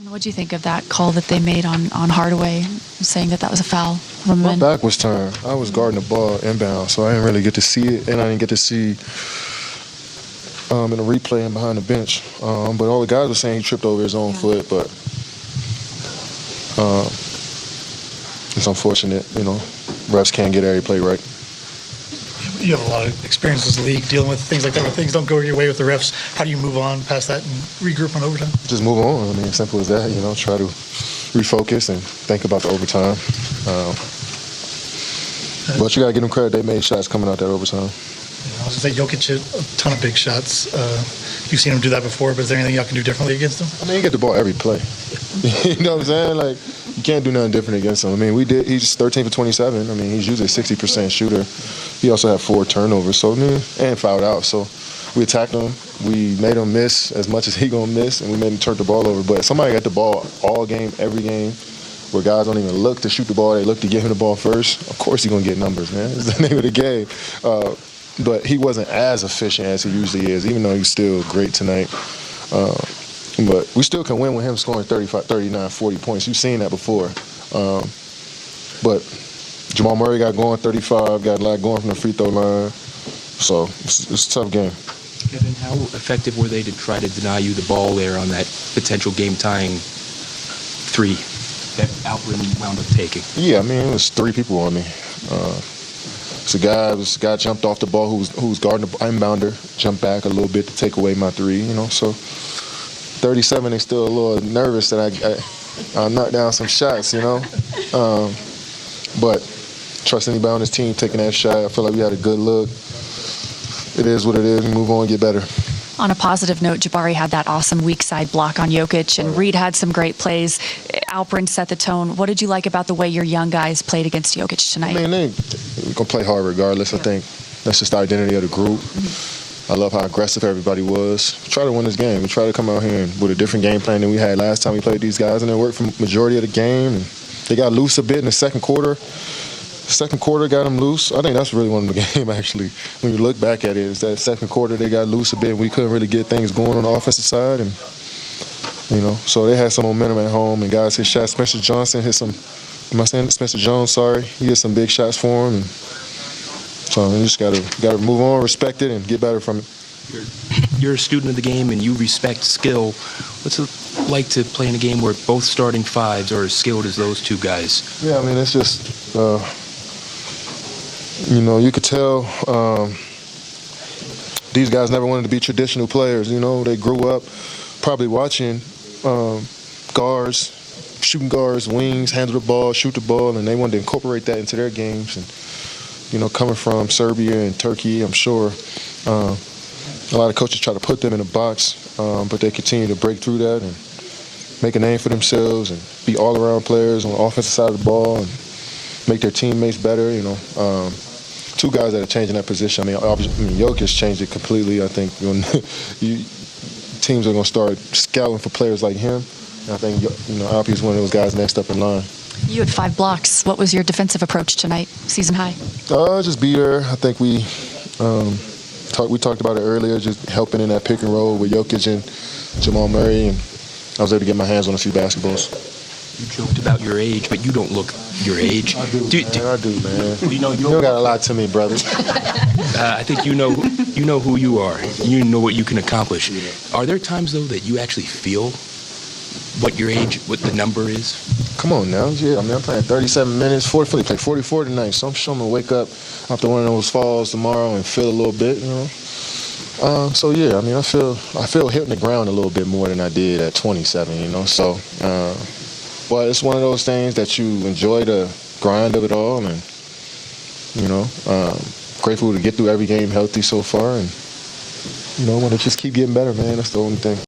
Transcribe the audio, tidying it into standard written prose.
What do you think of that call that they made on Hardaway, saying that was a foul? My back was turned. I was guarding the ball inbound, so I didn't really get to see it, and I didn't get to see in the replay and behind the bench. But all the guys were saying he tripped over his own foot, but it's unfortunate, refs can't get every play right. You have a lot of experience in this league dealing with things like that. When things don't go your way with the refs, how do you move on past that and regroup on overtime? Just move on. I mean, simple as that. Try to refocus and think about the overtime. But you got to give them credit. They made shots coming out that overtime. I was going to say, Jokic hit a ton of big shots. You've seen him do that before, but is there anything y'all can do differently against him? I mean, you get the ball every play. You know what I'm saying? Like, you can't do nothing different against him. I mean, he's 13 for 27. I mean, he's usually a 60% shooter. He also had 4 turnovers, and fouled out. So we attacked him. We made him miss as much as he gonna miss, and we made him turn the ball over. But somebody got the ball all game, every game, where guys don't even look to shoot the ball. They look to get him the ball first. Of course he's gonna get numbers, man. It's the name of the game. But he wasn't as efficient as he usually is, even though he's still great tonight. But we still can win with him scoring 35, 39, 40 points. You've seen that before. But Jamal Murray got going 35, got a lot going from the free throw line. So it's a tough game. Kevin, how effective were they to try to deny you the ball there on that potential game-tying 3 that Alperin wound up taking? Yeah, I mean, it was 3 people on me. This guy jumped off the ball who was guarding the inbounder, jumped back a little bit to take away my 3, So 37, they still a little nervous that I knocked down some shots, But trust anybody on this team taking that shot. I feel like we had a good look. It is what it is. We move on and get better. On a positive note, Jabari had that awesome weak side block on Jokic, and Reed had some great plays. Alperin set the tone. What did you like about the way your young guys played against Jokic tonight? I mean, we're going to play hard regardless. I think that's just the identity of the group. I love how aggressive everybody was. We try to win this game. We try to come out here with a different game plan than we had last time we played these guys, and it worked for the majority of the game. And they got loose a bit in the second quarter. Second quarter got them loose. I think that's really one of the game, actually. When you look back at it, is that second quarter they got loose a bit. We couldn't really get things going on the offensive side, and so they had some momentum at home. And guys hit shots. Spencer Johnson hit some. Am I saying Spencer Jones? Sorry, he hit some big shots for him. And so you just gotta move on, respect it, and get better from it. You're a student of the game, and you respect skill. What's it like to play in a game where both starting 5s are as skilled as those 2 guys? Yeah, I mean, it's just. You could tell these guys never wanted to be traditional players. They grew up probably watching guards, shooting guards, wings, handle the ball, shoot the ball, and they wanted to incorporate that into their games. And, coming from Serbia and Turkey, I'm sure a lot of coaches try to put them in a box, but they continue to break through that and make a name for themselves and be all-around players on the offensive side of the ball and make their teammates better, 2 guys that are changing that position. I mean, Jokic changed it completely. I think teams are going to start scouting for players like him. And I think, Alpi is one of those guys next up in line. You had 5 blocks. What was your defensive approach tonight, season high? Just be there. I think we talked about it earlier, just helping in that pick and roll with Jokic and Jamal Murray, and I was able to get my hands on a few basketballs. You joked about your age, but you don't look your age. I do, man. You don't got a lot to me, brother. I think you know who you are. You know what you can accomplish. Are there times, though, that you actually feel what your age, what the number is? Come on now. Yeah, I mean, I'm playing 37 minutes, 40, play 44 tonight, so I'm sure I'm going to wake up after one of those falls tomorrow and feel a little bit, So, yeah, I mean, I feel hitting the ground a little bit more than I did at 27, So, but it's one of those things that you enjoy the grind of it all, and grateful to get through every game healthy so far, and want to just keep getting better, man. That's the only thing.